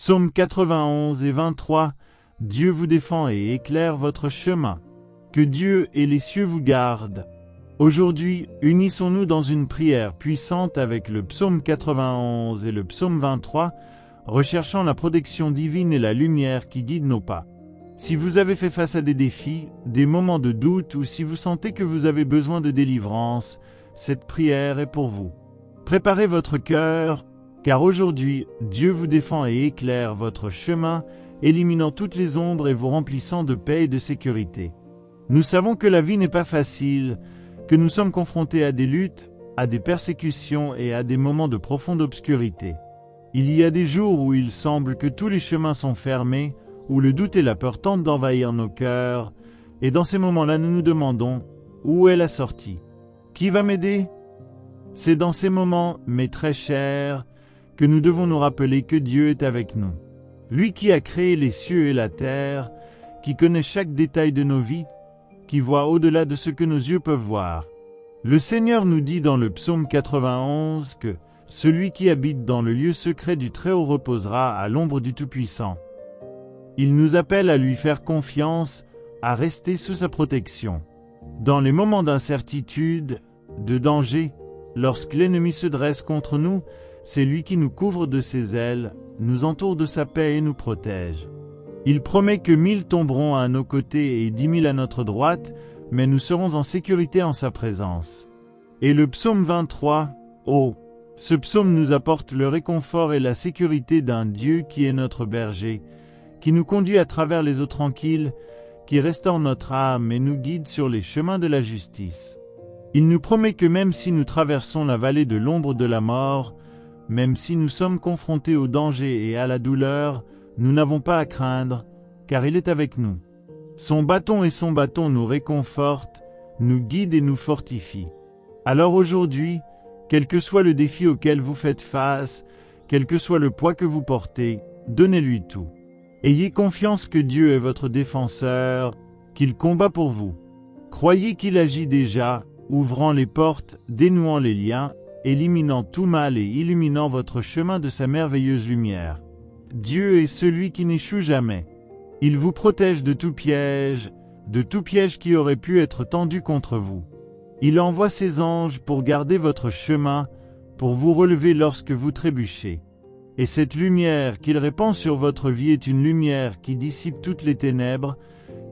Psaume 91 et 23. Dieu vous défend et éclaire votre chemin. Que Dieu et les cieux vous gardent. Aujourd'hui, unissons-nous dans une prière puissante avec le psaume 91 et le psaume 23, recherchant la protection divine et la lumière qui guide nos pas. Si vous avez fait face à des défis, des moments de doute ou si vous sentez que vous avez besoin de délivrance, cette prière est pour vous. Préparez votre cœur, car aujourd'hui, Dieu vous défend et éclaire votre chemin, éliminant toutes les ombres et vous remplissant de paix et de sécurité. Nous savons que la vie n'est pas facile, que nous sommes confrontés à des luttes, à des persécutions et à des moments de profonde obscurité. Il y a des jours où il semble que tous les chemins sont fermés, où le doute et la peur tentent d'envahir nos cœurs, et dans ces moments-là nous nous demandons, où est la sortie? Qui va m'aider? C'est dans ces moments, mes très chers, que nous devons nous rappeler que Dieu est avec nous. Lui qui a créé les cieux et la terre, qui connaît chaque détail de nos vies, qui voit au-delà de ce que nos yeux peuvent voir. Le Seigneur nous dit dans le psaume 91 que « Celui qui habite dans le lieu secret du Très-Haut reposera à l'ombre du Tout-Puissant ». Il nous appelle à lui faire confiance, à rester sous sa protection. Dans les moments d'incertitude, de danger, lorsque l'ennemi se dresse contre nous, c'est lui qui nous couvre de ses ailes, nous entoure de sa paix et nous protège. Il promet que 1000 tomberont à nos côtés et 10 000 à notre droite, mais nous serons en sécurité en sa présence. Et le psaume 23, ce psaume nous apporte le réconfort et la sécurité d'un Dieu qui est notre berger, qui nous conduit à travers les eaux tranquilles, qui restaure notre âme et nous guide sur les chemins de la justice. Il nous promet que même si nous traversons la vallée de l'ombre de la mort, même si nous sommes confrontés au danger et à la douleur, nous n'avons pas à craindre, car il est avec nous. Son bâton nous réconfortent, nous guident et nous fortifient. Alors aujourd'hui, quel que soit le défi auquel vous faites face, quel que soit le poids que vous portez, donnez-lui tout. Ayez confiance que Dieu est votre défenseur, qu'il combat pour vous. Croyez qu'il agit déjà, ouvrant les portes, dénouant les liens, éliminant tout mal et illuminant votre chemin de sa merveilleuse lumière. Dieu est celui qui n'échoue jamais. Il vous protège de tout piège qui aurait pu être tendu contre vous. Il envoie ses anges pour garder votre chemin, pour vous relever lorsque vous trébuchez. Et cette lumière qu'il répand sur votre vie est une lumière qui dissipe toutes les ténèbres,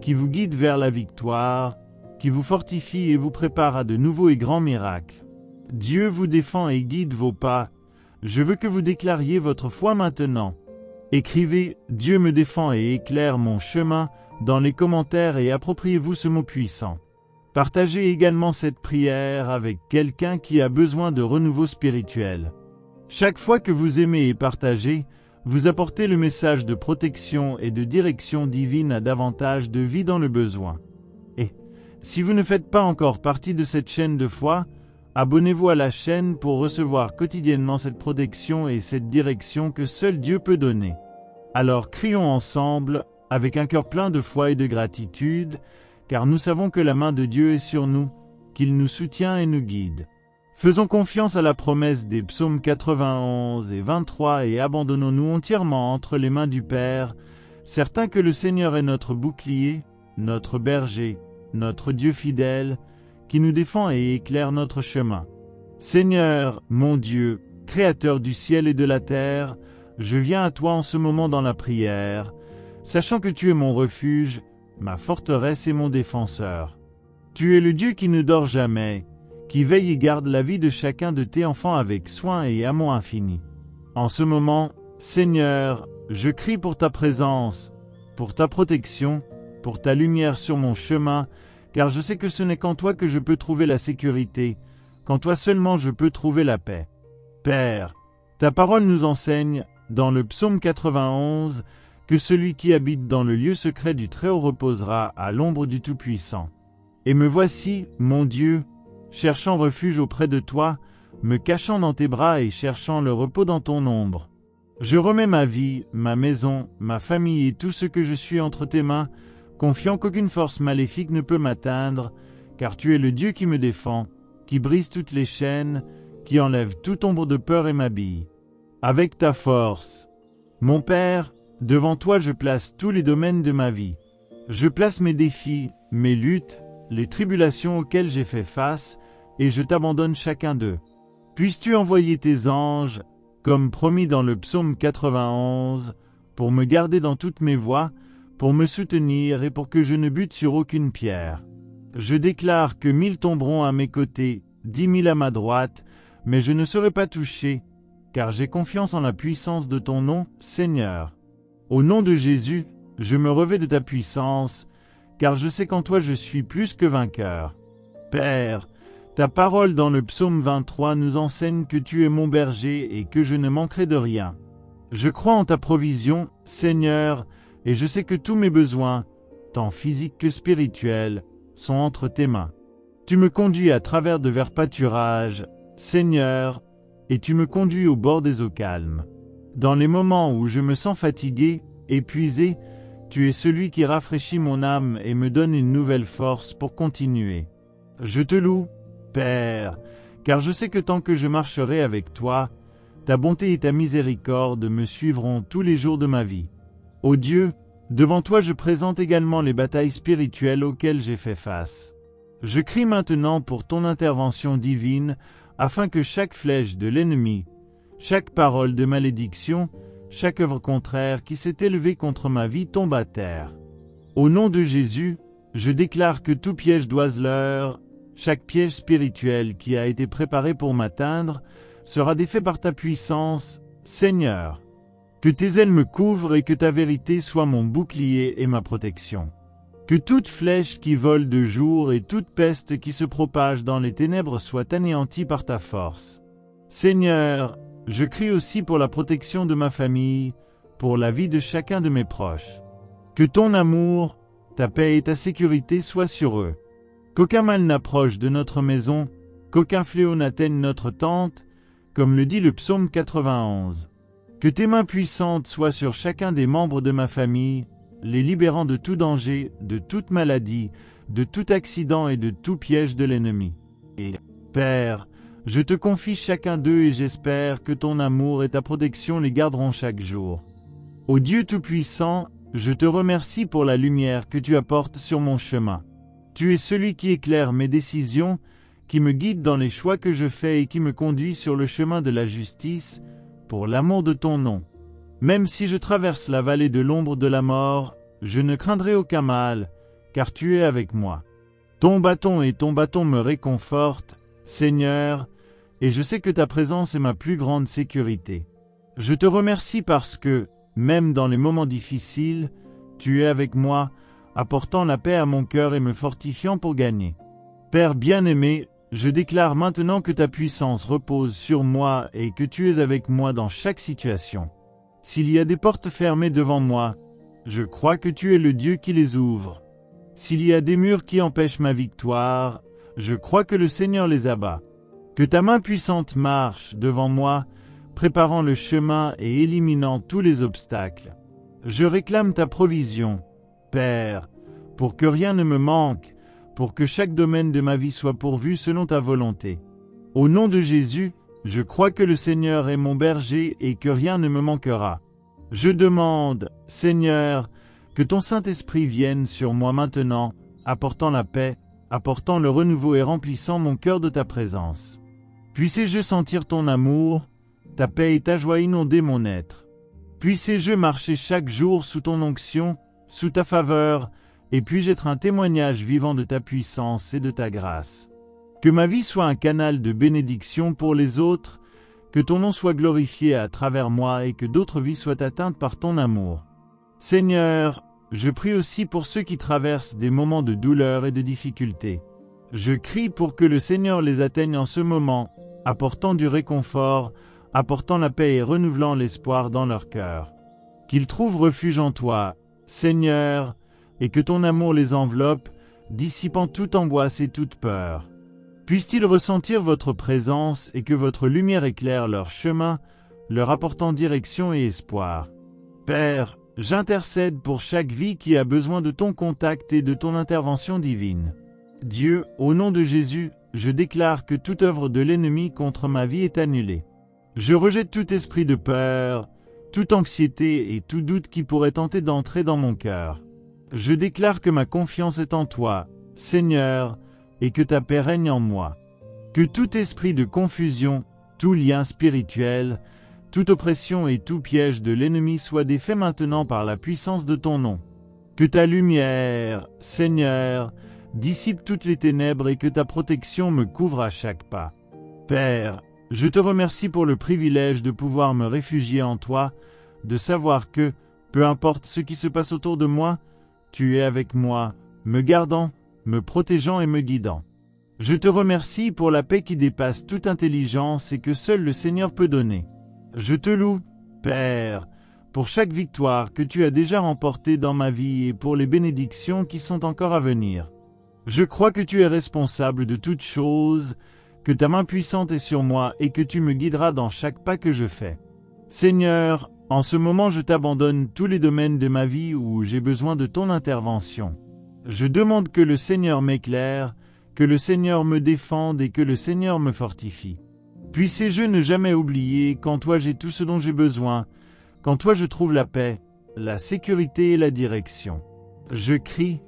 qui vous guide vers la victoire, qui vous fortifie et vous prépare à de nouveaux et grands miracles. Dieu vous défend et guide vos pas. Je veux que vous déclariez votre foi maintenant. Écrivez « Dieu me défend et éclaire mon chemin » dans les commentaires et appropriez-vous ce mot puissant. Partagez également cette prière avec quelqu'un qui a besoin de renouveau spirituel. Chaque fois que vous aimez et partagez, vous apportez le message de protection et de direction divine à davantage de vie dans le besoin. Et, si vous ne faites pas encore partie de cette chaîne de foi, abonnez-vous à la chaîne pour recevoir quotidiennement cette protection et cette direction que seul Dieu peut donner. Alors crions ensemble, avec un cœur plein de foi et de gratitude, car nous savons que la main de Dieu est sur nous, qu'il nous soutient et nous guide. Faisons confiance à la promesse des psaumes 91 et 23 et abandonnons-nous entièrement entre les mains du Père, certains que le Seigneur est notre bouclier, notre berger, notre Dieu fidèle, qui nous défend et éclaire notre chemin. Seigneur, mon Dieu, Créateur du ciel et de la terre, je viens à toi en ce moment dans la prière, sachant que tu es mon refuge, ma forteresse et mon défenseur. Tu es le Dieu qui ne dort jamais, qui veille et garde la vie de chacun de tes enfants avec soin et amour infini. En ce moment, Seigneur, je crie pour ta présence, pour ta protection, pour ta lumière sur mon chemin, car je sais que ce n'est qu'en toi que je peux trouver la sécurité, qu'en toi seulement je peux trouver la paix. Père, ta parole nous enseigne, dans le psaume 91, que celui qui habite dans le lieu secret du Très-Haut reposera à l'ombre du Tout-Puissant. Et me voici, mon Dieu, cherchant refuge auprès de toi, me cachant dans tes bras et cherchant le repos dans ton ombre. Je remets ma vie, ma maison, ma famille et tout ce que je suis entre tes mains, confiant qu'aucune force maléfique ne peut m'atteindre, car tu es le Dieu qui me défend, qui brise toutes les chaînes, qui enlève toute ombre de peur et m'habille. Avec ta force, Mon Père, devant toi je place tous les domaines de ma vie. Je place mes défis, mes luttes, les tribulations auxquelles j'ai fait face, et je t'abandonne chacun d'eux. Puisses-tu envoyer tes anges, comme promis dans le psaume 91, pour me garder dans toutes mes voies, pour me soutenir et pour que je ne bute sur aucune pierre. Je déclare que 1000 tomberont à mes côtés, 10 000 à ma droite, mais je ne serai pas touché, car j'ai confiance en la puissance de ton nom, Seigneur. Au nom de Jésus, je me revêts de ta puissance, car je sais qu'en toi je suis plus que vainqueur. Père, ta parole dans le psaume 23 nous enseigne que tu es mon berger et que je ne manquerai de rien. Je crois en ta provision, Seigneur, et je sais que tous mes besoins, tant physiques que spirituels, sont entre tes mains. Tu me conduis à travers de verts pâturages, Seigneur, et tu me conduis au bord des eaux calmes. Dans les moments où je me sens fatigué, épuisé, tu es celui qui rafraîchit mon âme et me donne une nouvelle force pour continuer. Je te loue, Père, car je sais que tant que je marcherai avec toi, ta bonté et ta miséricorde me suivront tous les jours de ma vie. Ô Dieu, devant toi je présente également les batailles spirituelles auxquelles j'ai fait face. Je crie maintenant pour ton intervention divine, afin que chaque flèche de l'ennemi, chaque parole de malédiction, chaque œuvre contraire qui s'est élevée contre ma vie tombe à terre. Au nom de Jésus, je déclare que tout piège d'oiseleur, chaque piège spirituel qui a été préparé pour m'atteindre, sera défait par ta puissance, Seigneur. Que tes ailes me couvrent et que ta vérité soit mon bouclier et ma protection. Que toute flèche qui vole de jour et toute peste qui se propage dans les ténèbres soit anéantie par ta force. Seigneur, je crie aussi pour la protection de ma famille, pour la vie de chacun de mes proches. Que ton amour, ta paix et ta sécurité soient sur eux. Qu'aucun mal n'approche de notre maison, qu'aucun fléau n'atteigne notre tente, comme le dit le psaume 91. Que tes mains puissantes soient sur chacun des membres de ma famille, les libérant de tout danger, de toute maladie, de tout accident et de tout piège de l'ennemi. Et, Père, je te confie chacun d'eux et j'espère que ton amour et ta protection les garderont chaque jour. Ô Dieu Tout-Puissant, je te remercie pour la lumière que tu apportes sur mon chemin. Tu es celui qui éclaire mes décisions, qui me guide dans les choix que je fais et qui me conduit sur le chemin de la justice, pour l'amour de ton nom. Même si je traverse la vallée de l'ombre de la mort, je ne craindrai aucun mal, car tu es avec moi. Ton bâton me réconfortent, Seigneur, et je sais que ta présence est ma plus grande sécurité. Je te remercie parce que, même dans les moments difficiles, tu es avec moi, apportant la paix à mon cœur et me fortifiant pour gagner. Père bien-aimé, je déclare maintenant que ta puissance repose sur moi et que tu es avec moi dans chaque situation. S'il y a des portes fermées devant moi, je crois que tu es le Dieu qui les ouvre. S'il y a des murs qui empêchent ma victoire, je crois que le Seigneur les abat. Que ta main puissante marche devant moi, préparant le chemin et éliminant tous les obstacles. Je réclame ta provision, Père, pour que rien ne me manque, pour que chaque domaine de ma vie soit pourvu selon ta volonté. Au nom de Jésus, je crois que le Seigneur est mon berger et que rien ne me manquera. Je demande, Seigneur, que ton Saint-Esprit vienne sur moi maintenant, apportant la paix, apportant le renouveau et remplissant mon cœur de ta présence. Puissé-je sentir ton amour, ta paix et ta joie inonder mon être. Puissé-je marcher chaque jour sous ton onction, sous ta faveur, et puis-je être un témoignage vivant de ta puissance et de ta grâce. Que ma vie soit un canal de bénédiction pour les autres, que ton nom soit glorifié à travers moi et que d'autres vies soient atteintes par ton amour. Seigneur, je prie aussi pour ceux qui traversent des moments de douleur et de difficulté. Je crie pour que le Seigneur les atteigne en ce moment, apportant du réconfort, apportant la paix et renouvelant l'espoir dans leur cœur. Qu'ils trouvent refuge en toi, Seigneur, et que ton amour les enveloppe, dissipant toute angoisse et toute peur. Puissent-ils ressentir votre présence et que votre lumière éclaire leur chemin, leur apportant direction et espoir. Père, j'intercède pour chaque vie qui a besoin de ton contact et de ton intervention divine. Dieu, au nom de Jésus, je déclare que toute œuvre de l'ennemi contre ma vie est annulée. Je rejette tout esprit de peur, toute anxiété et tout doute qui pourrait tenter d'entrer dans mon cœur. Je déclare que ma confiance est en toi, Seigneur, et que ta paix règne en moi. Que tout esprit de confusion, tout lien spirituel, toute oppression et tout piège de l'ennemi soit défait maintenant par la puissance de ton nom. Que ta lumière, Seigneur, dissipe toutes les ténèbres et que ta protection me couvre à chaque pas. Père, je te remercie pour le privilège de pouvoir me réfugier en toi, de savoir que, peu importe ce qui se passe autour de moi, tu es avec moi, me gardant, me protégeant et me guidant. Je te remercie pour la paix qui dépasse toute intelligence et que seul le Seigneur peut donner. Je te loue, Père, pour chaque victoire que tu as déjà remportée dans ma vie et pour les bénédictions qui sont encore à venir. Je crois que tu es responsable de toutes choses, que ta main puissante est sur moi et que tu me guideras dans chaque pas que je fais. Seigneur, en ce moment je t'abandonne tous les domaines de ma vie où j'ai besoin de ton intervention. Je demande que le Seigneur m'éclaire, que le Seigneur me défende et que le Seigneur me fortifie. Puissez-je ne jamais oublier qu'en toi j'ai tout ce dont j'ai besoin, qu'en toi je trouve la paix, la sécurité et la direction. Je crie,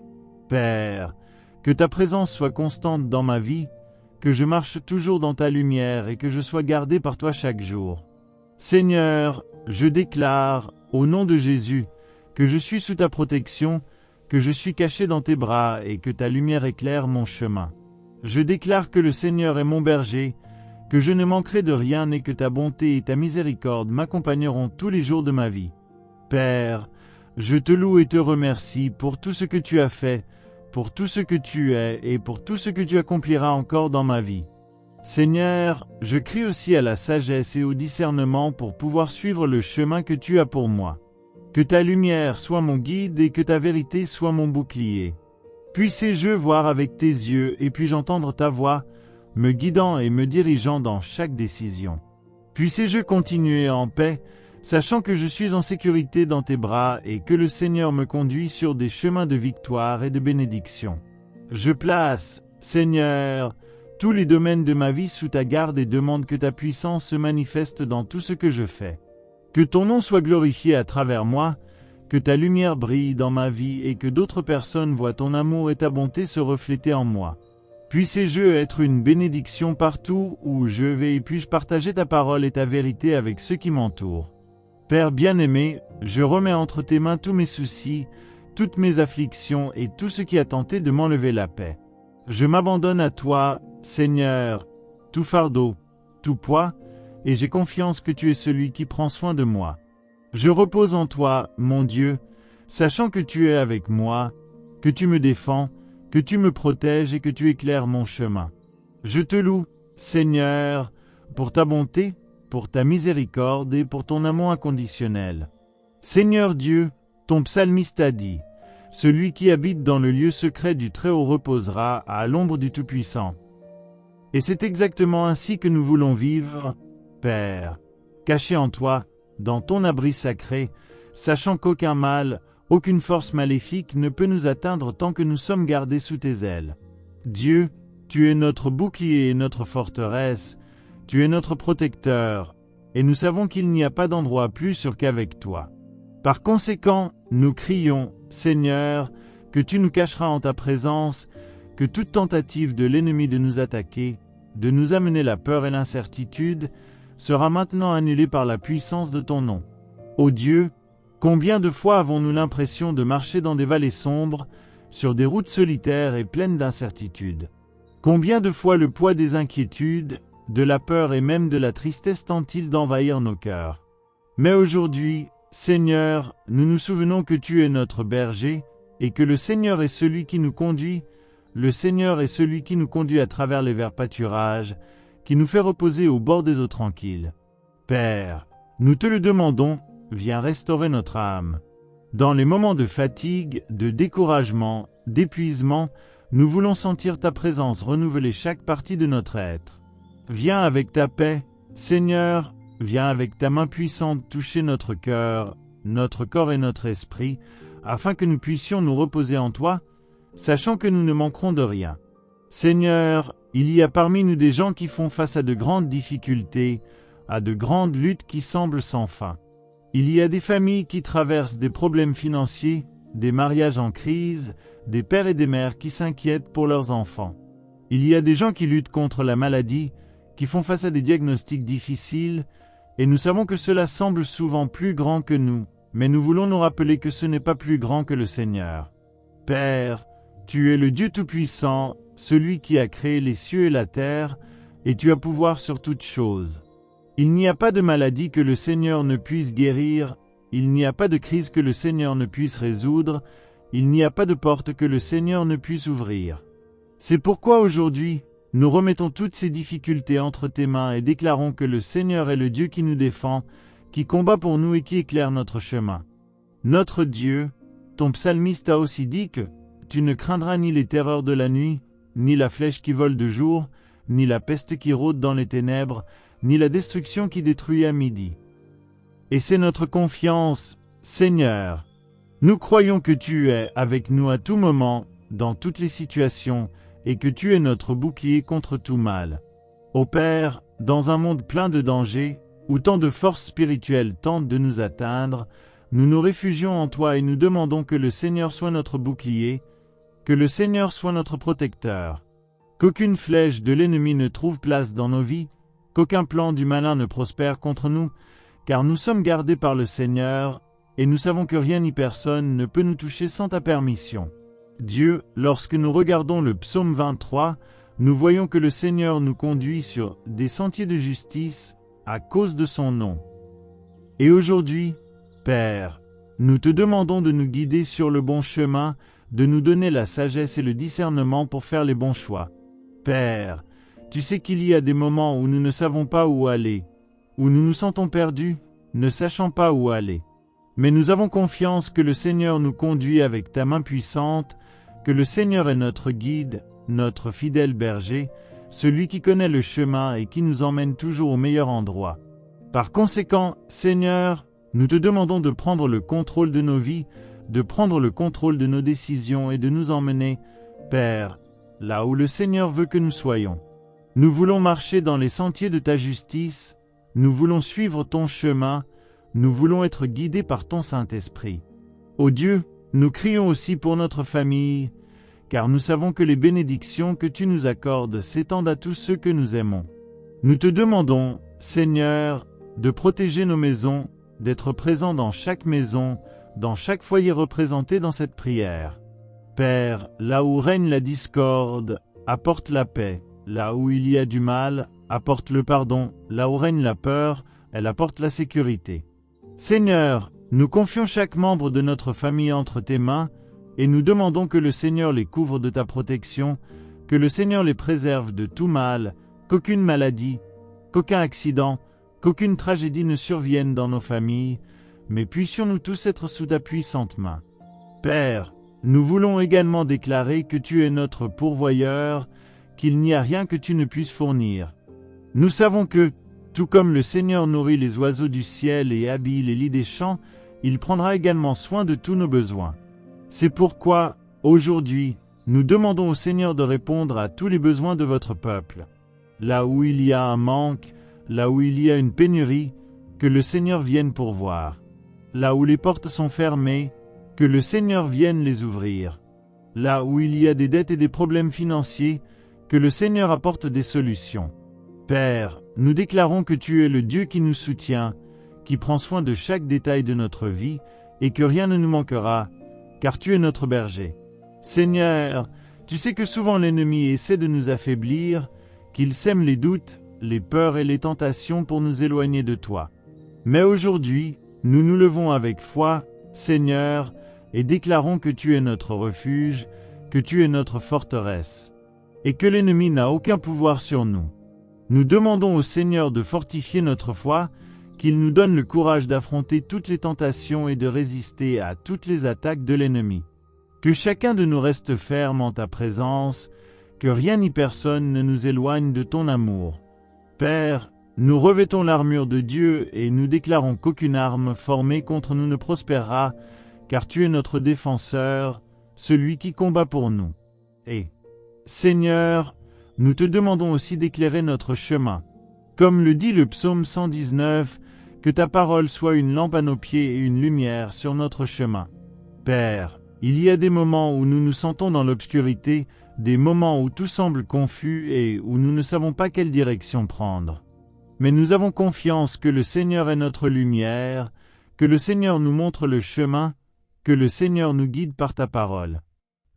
Père, que ta présence soit constante dans ma vie, que je marche toujours dans ta lumière et que je sois gardé par toi chaque jour. Seigneur, je déclare, au nom de Jésus, que je suis sous ta protection, que je suis caché dans tes bras et que ta lumière éclaire mon chemin. Je déclare que le Seigneur est mon berger, que je ne manquerai de rien et que ta bonté et ta miséricorde m'accompagneront tous les jours de ma vie. Père, je te loue et te remercie pour tout ce que tu as fait, pour tout ce que tu es et pour tout ce que tu accompliras encore dans ma vie. Seigneur, je crie aussi à la sagesse et au discernement pour pouvoir suivre le chemin que tu as pour moi. Que ta lumière soit mon guide et que ta vérité soit mon bouclier. Puissé-je voir avec tes yeux et puis-je entendre ta voix, me guidant et me dirigeant dans chaque décision. Puissé-je continuer en paix, sachant que je suis en sécurité dans tes bras et que le Seigneur me conduit sur des chemins de victoire et de bénédiction. Je place, Seigneur, tous les domaines de ma vie sous ta garde et demande que ta puissance se manifeste dans tout ce que je fais. Que ton nom soit glorifié à travers moi, que ta lumière brille dans ma vie et que d'autres personnes voient ton amour et ta bonté se refléter en moi. Puissé-je être une bénédiction partout où je vais et puis-je partager ta parole et ta vérité avec ceux qui m'entourent. Père bien-aimé, je remets entre tes mains tous mes soucis, toutes mes afflictions et tout ce qui a tenté de m'enlever la paix. Je m'abandonne à toi, Seigneur, tout fardeau, tout poids, et j'ai confiance que tu es celui qui prend soin de moi. Je repose en toi, mon Dieu, sachant que tu es avec moi, que tu me défends, que tu me protèges et que tu éclaires mon chemin. Je te loue, Seigneur, pour ta bonté, pour ta miséricorde et pour ton amour inconditionnel. Seigneur Dieu, ton psalmiste a dit, « Celui qui habite dans le lieu secret du Très-Haut reposera à l'ombre du Tout-Puissant. » Et c'est exactement ainsi que nous voulons vivre, Père, cachés en toi, dans ton abri sacré, sachant qu'aucun mal, aucune force maléfique ne peut nous atteindre tant que nous sommes gardés sous tes ailes. Dieu, tu es notre bouclier et notre forteresse, tu es notre protecteur, et nous savons qu'il n'y a pas d'endroit plus sûr qu'avec toi. Par conséquent, nous crions, Seigneur, que tu nous cacheras en ta présence, que toute tentative de l'ennemi de nous attaquer, de nous amener la peur et l'incertitude, sera maintenant annulée par la puissance de ton nom. Ô Dieu, combien de fois avons-nous l'impression de marcher dans des vallées sombres, sur des routes solitaires et pleines d'incertitudes? Combien de fois le poids des inquiétudes, de la peur et même de la tristesse tente-t-il d'envahir nos cœurs? Mais aujourd'hui, Seigneur, nous nous souvenons que tu es notre berger, et que le Seigneur est celui qui nous conduit, le Seigneur est celui qui nous conduit à travers les verts pâturages, qui nous fait reposer au bord des eaux tranquilles. Père, nous te le demandons, viens restaurer notre âme. Dans les moments de fatigue, de découragement, d'épuisement, nous voulons sentir ta présence renouveler chaque partie de notre être. Viens avec ta paix, Seigneur, viens avec ta main puissante toucher notre cœur, notre corps et notre esprit, afin que nous puissions nous reposer en toi, sachant que nous ne manquerons de rien. Seigneur, il y a parmi nous des gens qui font face à de grandes difficultés, à de grandes luttes qui semblent sans fin. Il y a des familles qui traversent des problèmes financiers, des mariages en crise, des pères et des mères qui s'inquiètent pour leurs enfants. Il y a des gens qui luttent contre la maladie, qui font face à des diagnostics difficiles, et nous savons que cela semble souvent plus grand que nous, mais nous voulons nous rappeler que ce n'est pas plus grand que le Seigneur. Père, tu es le Dieu Tout-Puissant, celui qui a créé les cieux et la terre, et tu as pouvoir sur toutes choses. Il n'y a pas de maladie que le Seigneur ne puisse guérir, il n'y a pas de crise que le Seigneur ne puisse résoudre, il n'y a pas de porte que le Seigneur ne puisse ouvrir. C'est pourquoi aujourd'hui, nous remettons toutes ces difficultés entre tes mains et déclarons que le Seigneur est le Dieu qui nous défend, qui combat pour nous et qui éclaire notre chemin. Notre Dieu, ton psalmiste a aussi dit que tu ne craindras ni les terreurs de la nuit, ni la flèche qui vole de jour, ni la peste qui rôde dans les ténèbres, ni la destruction qui détruit à midi. Et c'est notre confiance, Seigneur. Nous croyons que tu es avec nous à tout moment, dans toutes les situations, et que tu es notre bouclier contre tout mal. Ô Père, dans un monde plein de dangers, où tant de forces spirituelles tentent de nous atteindre, nous nous réfugions en toi et nous demandons que le Seigneur soit notre bouclier, que le Seigneur soit notre protecteur, qu'aucune flèche de l'ennemi ne trouve place dans nos vies, qu'aucun plan du malin ne prospère contre nous, car nous sommes gardés par le Seigneur, et nous savons que rien ni personne ne peut nous toucher sans ta permission. Dieu, lorsque nous regardons le psaume 23, nous voyons que le Seigneur nous conduit sur des sentiers de justice à cause de son nom. Et aujourd'hui, Père, nous te demandons de nous guider sur le bon chemin, de nous donner la sagesse et le discernement pour faire les bons choix. Père, tu sais qu'il y a des moments où nous ne savons pas où aller, où nous nous sentons perdus, ne sachant pas où aller. Mais nous avons confiance que le Seigneur nous conduit avec ta main puissante, que le Seigneur est notre guide, notre fidèle berger, celui qui connaît le chemin et qui nous emmène toujours au meilleur endroit. Par conséquent, Seigneur, nous te demandons de prendre le contrôle de nos vies, de prendre le contrôle de nos décisions et de nous emmener, Père, là où le Seigneur veut que nous soyons. Nous voulons marcher dans les sentiers de ta justice, nous voulons suivre ton chemin, nous voulons être guidés par ton Saint-Esprit. Ô Dieu, nous crions aussi pour notre famille, car nous savons que les bénédictions que tu nous accordes s'étendent à tous ceux que nous aimons. Nous te demandons, Seigneur, de protéger nos maisons, d'être présent dans chaque maison, dans chaque foyer représenté dans cette prière. Père, là où règne la discorde, apporte la paix. Là où il y a du mal, apporte le pardon. Là où règne la peur, elle apporte la sécurité. Seigneur, nous confions chaque membre de notre famille entre tes mains, et nous demandons que le Seigneur les couvre de ta protection, que le Seigneur les préserve de tout mal, qu'aucune maladie, qu'aucun accident, qu'aucune tragédie ne survienne dans nos familles, mais puissions-nous tous être sous ta puissante main. Père, nous voulons également déclarer que tu es notre pourvoyeur, qu'il n'y a rien que tu ne puisses fournir. Nous savons que, tout comme le Seigneur nourrit les oiseaux du ciel et habille les lits des champs, il prendra également soin de tous nos besoins. C'est pourquoi, aujourd'hui, nous demandons au Seigneur de répondre à tous les besoins de votre peuple. Là où il y a un manque, là où il y a une pénurie, que le Seigneur vienne pourvoir. Là où les portes sont fermées, que le Seigneur vienne les ouvrir. Là où il y a des dettes et des problèmes financiers, que le Seigneur apporte des solutions. Père, nous déclarons que tu es le Dieu qui nous soutient, qui prend soin de chaque détail de notre vie, et que rien ne nous manquera, car tu es notre berger. Seigneur, tu sais que souvent l'ennemi essaie de nous affaiblir, qu'il sème les doutes, les peurs et les tentations pour nous éloigner de toi. Mais aujourd'hui, nous nous levons avec foi, Seigneur, et déclarons que tu es notre refuge, que tu es notre forteresse, et que l'ennemi n'a aucun pouvoir sur nous. Nous demandons au Seigneur de fortifier notre foi, qu'il nous donne le courage d'affronter toutes les tentations et de résister à toutes les attaques de l'ennemi. Que chacun de nous reste ferme en ta présence, que rien ni personne ne nous éloigne de ton amour. Père, nous revêtons l'armure de Dieu et nous déclarons qu'aucune arme formée contre nous ne prospérera, car tu es notre défenseur, celui qui combat pour nous. Et, Seigneur, nous te demandons aussi d'éclairer notre chemin. Comme le dit le psaume 119, Que ta parole soit une lampe à nos pieds et une lumière sur notre chemin. Père, il y a des moments où nous nous sentons dans l'obscurité, des moments où tout semble confus et où nous ne savons pas quelle direction prendre. Mais nous avons confiance que le Seigneur est notre lumière, que le Seigneur nous montre le chemin, que le Seigneur nous guide par ta parole.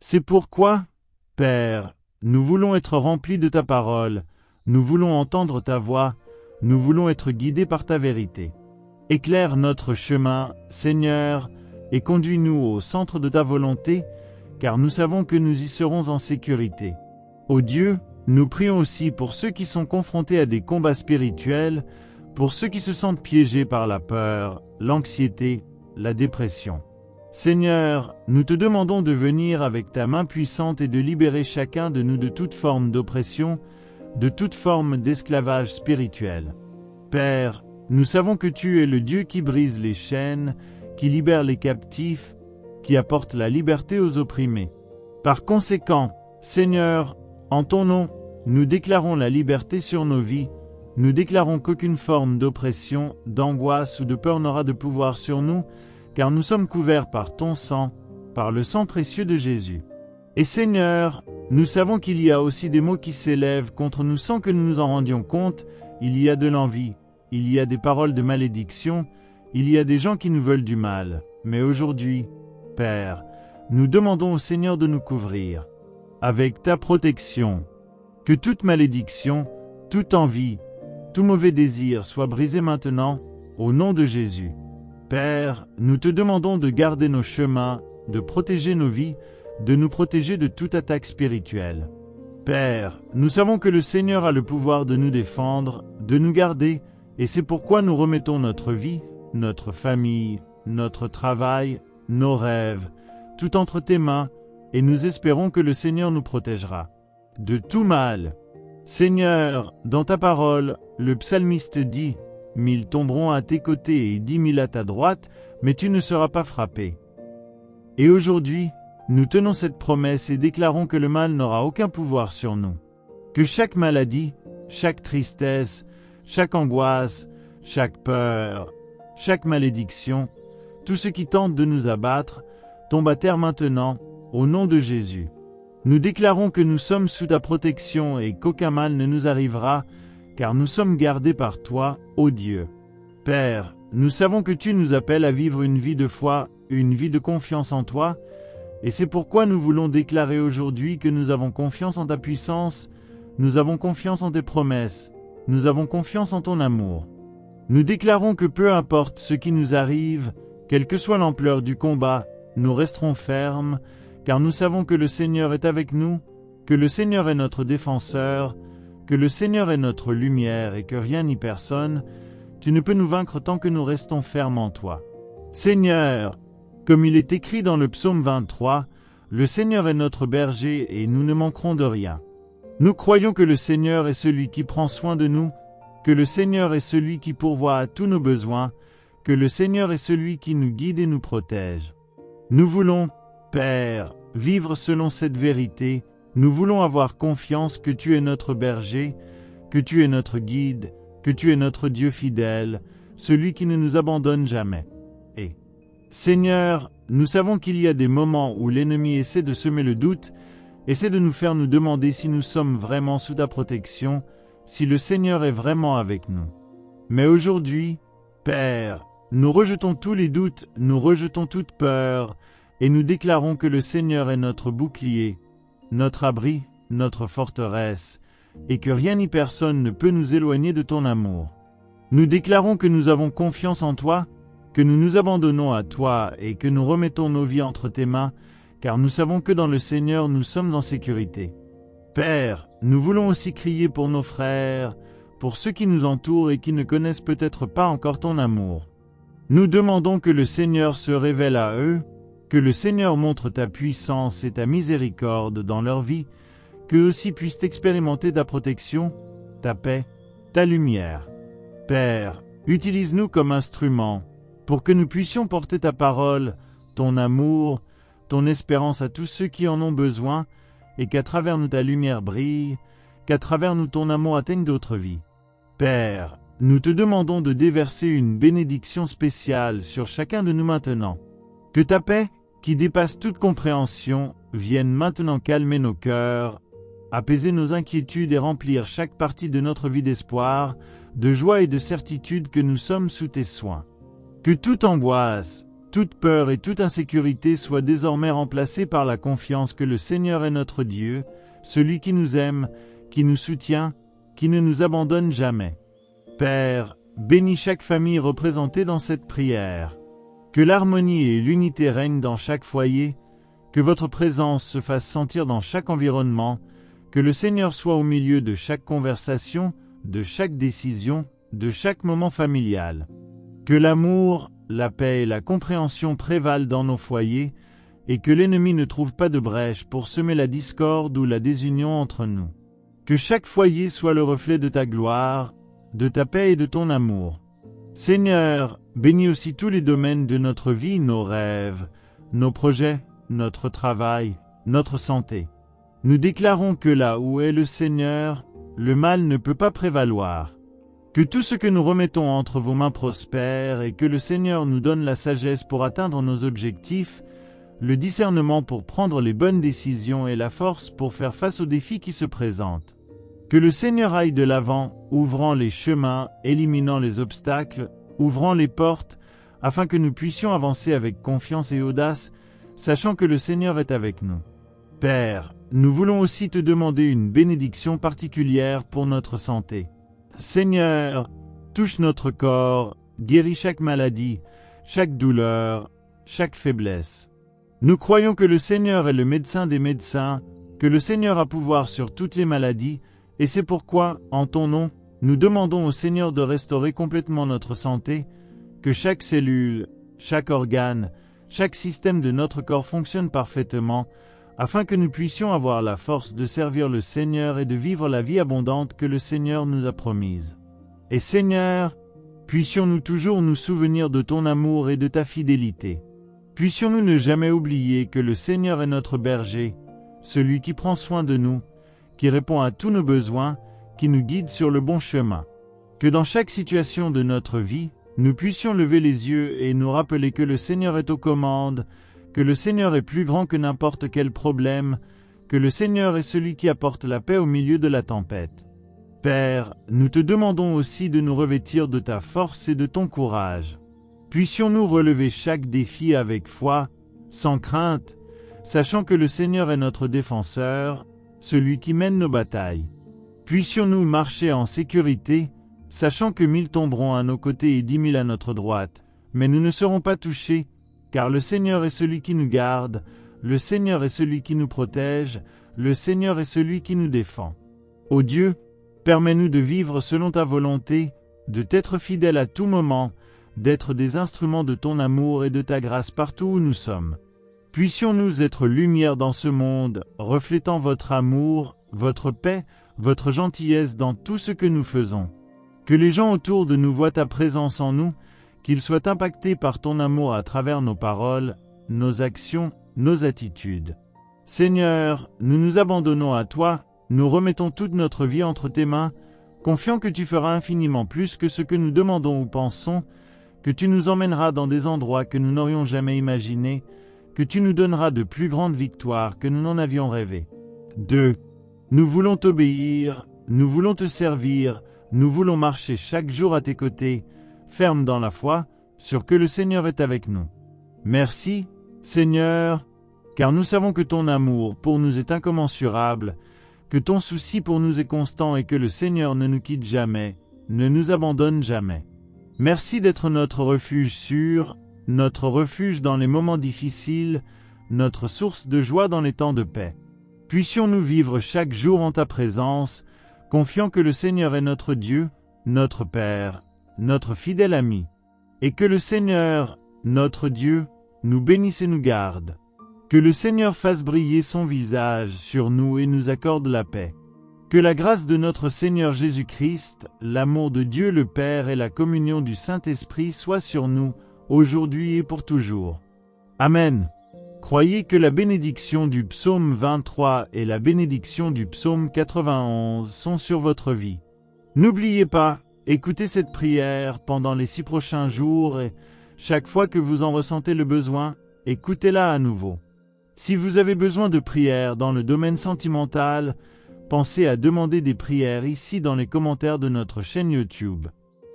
C'est pourquoi, Père, nous voulons être remplis de ta parole, nous voulons entendre ta voix, nous voulons être guidés par ta vérité. Éclaire notre chemin, Seigneur, et conduis-nous au centre de ta volonté, car nous savons que nous y serons en sécurité. Ô Dieu, nous prions aussi pour ceux qui sont confrontés à des combats spirituels, pour ceux qui se sentent piégés par la peur, l'anxiété, la dépression. Seigneur, nous te demandons de venir avec ta main puissante et de libérer chacun de nous de toute forme d'oppression, de toute forme d'esclavage spirituel. Père, nous savons que tu es le Dieu qui brise les chaînes, qui libère les captifs, qui apporte la liberté aux opprimés. Par conséquent, Seigneur, en ton nom, nous déclarons la liberté sur nos vies, nous déclarons qu'aucune forme d'oppression, d'angoisse ou de peur n'aura de pouvoir sur nous, car nous sommes couverts par ton sang, par le sang précieux de Jésus. Et Seigneur, nous savons qu'il y a aussi des mots qui s'élèvent contre nous sans que nous nous en rendions compte, il y a de l'envie, il y a des paroles de malédiction, il y a des gens qui nous veulent du mal. Mais aujourd'hui, Père, nous demandons au Seigneur de nous couvrir avec ta protection, que toute malédiction, toute envie, tout mauvais désir soit brisé maintenant, au nom de Jésus. Père, nous te demandons de garder nos chemins, de protéger nos vies, de nous protéger de toute attaque spirituelle. Père, nous savons que le Seigneur a le pouvoir de nous défendre, de nous garder, et c'est pourquoi nous remettons notre vie, notre famille, notre travail, nos rêves, tout entre tes mains, et nous espérons que le Seigneur nous protégera de tout mal. Seigneur, dans ta parole, le psalmiste dit « 1000 tomberont à tes côtés et 10 000 à ta droite, mais tu ne seras pas frappé. » Et aujourd'hui, nous tenons cette promesse et déclarons que le mal n'aura aucun pouvoir sur nous. Que chaque maladie, chaque tristesse, chaque angoisse, chaque peur, chaque malédiction, tout ce qui tente de nous abattre, tombe à terre maintenant, au nom de Jésus. Nous déclarons que nous sommes sous ta protection et qu'aucun mal ne nous arrivera, car nous sommes gardés par toi, ô Dieu. Père, nous savons que tu nous appelles à vivre une vie de foi, une vie de confiance en toi, et c'est pourquoi nous voulons déclarer aujourd'hui que nous avons confiance en ta puissance, nous avons confiance en tes promesses, nous avons confiance en ton amour. Nous déclarons que peu importe ce qui nous arrive, quelle que soit l'ampleur du combat, nous resterons fermes, car nous savons que le Seigneur est avec nous, que le Seigneur est notre défenseur, que le Seigneur est notre lumière et que rien ni personne, tu ne peux nous vaincre tant que nous restons fermes en toi. Seigneur, comme il est écrit dans le psaume 23, le Seigneur est notre berger et nous ne manquerons de rien. Nous croyons que le Seigneur est celui qui prend soin de nous, que le Seigneur est celui qui pourvoit à tous nos besoins, que le Seigneur est celui qui nous guide et nous protège. Nous voulons, Père, vivre selon cette vérité, nous voulons avoir confiance que tu es notre berger, que tu es notre guide, que tu es notre Dieu fidèle, celui qui ne nous abandonne jamais. Et, Seigneur, nous savons qu'il y a des moments où l'ennemi essaie de semer le doute, essaie de nous faire nous demander si nous sommes vraiment sous ta protection, si le Seigneur est vraiment avec nous. Mais aujourd'hui, Père, nous rejetons tous les doutes, nous rejetons toute peur, et nous déclarons que le Seigneur est notre bouclier, notre abri, notre forteresse, et que rien ni personne ne peut nous éloigner de ton amour. Nous déclarons que nous avons confiance en toi, que nous nous abandonnons à toi et que nous remettons nos vies entre tes mains, car nous savons que dans le Seigneur nous sommes en sécurité. Père, nous voulons aussi crier pour nos frères, pour ceux qui nous entourent et qui ne connaissent peut-être pas encore ton amour. Nous demandons que le Seigneur se révèle à eux, que le Seigneur montre ta puissance et ta miséricorde dans leur vie, qu'eux aussi puissent expérimenter ta protection, ta paix, ta lumière. Père, utilise-nous comme instruments, pour que nous puissions porter ta parole, ton amour, ton espérance à tous ceux qui en ont besoin, et qu'à travers nous ta lumière brille, qu'à travers nous ton amour atteigne d'autres vies. Père, nous te demandons de déverser une bénédiction spéciale sur chacun de nous maintenant. Que ta paix, qui dépasse toute compréhension, vienne maintenant calmer nos cœurs, apaiser nos inquiétudes et remplir chaque partie de notre vie d'espoir, de joie et de certitude que nous sommes sous tes soins. Que toute angoisse, toute peur et toute insécurité soient désormais remplacées par la confiance que le Seigneur est notre Dieu, celui qui nous aime, qui nous soutient, qui ne nous abandonne jamais. Père, bénis chaque famille représentée dans cette prière. Que l'harmonie et l'unité règnent dans chaque foyer, que votre présence se fasse sentir dans chaque environnement, que le Seigneur soit au milieu de chaque conversation, de chaque décision, de chaque moment familial. Que l'amour, la paix et la compréhension prévalent dans nos foyers, et que l'ennemi ne trouve pas de brèche pour semer la discorde ou la désunion entre nous. Que chaque foyer soit le reflet de ta gloire, de ta paix et de ton amour. Seigneur, bénis aussi tous les domaines de notre vie, nos rêves, nos projets, notre travail, notre santé. Nous déclarons que là où est le Seigneur, le mal ne peut pas prévaloir. Que tout ce que nous remettons entre vos mains prospère et que le Seigneur nous donne la sagesse pour atteindre nos objectifs, le discernement pour prendre les bonnes décisions et la force pour faire face aux défis qui se présentent. Que le Seigneur aille de l'avant, ouvrant les chemins, éliminant les obstacles, ouvrant les portes, afin que nous puissions avancer avec confiance et audace, sachant que le Seigneur est avec nous. Père, nous voulons aussi te demander une bénédiction particulière pour notre santé. Seigneur, touche notre corps, guéris chaque maladie, chaque douleur, chaque faiblesse. Nous croyons que le Seigneur est le médecin des médecins, que le Seigneur a pouvoir sur toutes les maladies, et c'est pourquoi, en ton nom, nous demandons au Seigneur de restaurer complètement notre santé, que chaque cellule, chaque organe, chaque système de notre corps fonctionne parfaitement, afin que nous puissions avoir la force de servir le Seigneur et de vivre la vie abondante que le Seigneur nous a promise. Et Seigneur, puissions-nous toujours nous souvenir de ton amour et de ta fidélité. Puissions-nous ne jamais oublier que le Seigneur est notre berger, celui qui prend soin de nous, qui répond à tous nos besoins, qui nous guide sur le bon chemin. Que dans chaque situation de notre vie, nous puissions lever les yeux et nous rappeler que le Seigneur est aux commandes, que le Seigneur est plus grand que n'importe quel problème, que le Seigneur est celui qui apporte la paix au milieu de la tempête. Père, nous te demandons aussi de nous revêtir de ta force et de ton courage. Puissions-nous relever chaque défi avec foi, sans crainte, sachant que le Seigneur est notre défenseur, celui qui mène nos batailles. Puissions-nous marcher en sécurité, sachant que 1000 tomberont à nos côtés et 10 000 à notre droite, mais nous ne serons pas touchés, car le Seigneur est celui qui nous garde, le Seigneur est celui qui nous protège, le Seigneur est celui qui nous défend. Ô Dieu, permets-nous de vivre selon ta volonté, de t'être fidèles à tout moment, d'être des instruments de ton amour et de ta grâce partout où nous sommes. Puissions-nous être lumière dans ce monde, reflétant votre amour, votre paix, votre gentillesse dans tout ce que nous faisons. Que les gens autour de nous voient ta présence en nous, qu'ils soient impactés par ton amour à travers nos paroles, nos actions, nos attitudes. Seigneur, nous nous abandonnons à toi, nous remettons toute notre vie entre tes mains, confiant que tu feras infiniment plus que ce que nous demandons ou pensons, que tu nous emmèneras dans des endroits que nous n'aurions jamais imaginés, que tu nous donneras de plus grandes victoires que nous n'en avions rêvé. 2. Nous voulons t'obéir, nous voulons te servir, nous voulons marcher chaque jour à tes côtés, fermes dans la foi, sûrs que le Seigneur est avec nous. Merci, Seigneur, car nous savons que ton amour pour nous est incommensurable, que ton souci pour nous est constant et que le Seigneur ne nous quitte jamais, ne nous abandonne jamais. Merci d'être notre refuge sûr, notre refuge dans les moments difficiles, notre source de joie dans les temps de paix. Puissions-nous vivre chaque jour en ta présence, confiant que le Seigneur est notre Dieu, notre Père, notre fidèle ami, et que le Seigneur, notre Dieu, nous bénisse et nous garde. Que le Seigneur fasse briller son visage sur nous et nous accorde la paix. Que la grâce de notre Seigneur Jésus-Christ, l'amour de Dieu le Père et la communion du Saint-Esprit soient sur nous, aujourd'hui et pour toujours. Amen. Croyez que la bénédiction du psaume 23 et la bénédiction du psaume 91 sont sur votre vie. N'oubliez pas, Écoutez cette prière pendant les 6 prochains jours et chaque fois que vous en ressentez le besoin, écoutez-la à nouveau. Si vous avez besoin de prières dans le domaine sentimental, pensez à demander des prières ici dans les commentaires de notre chaîne YouTube.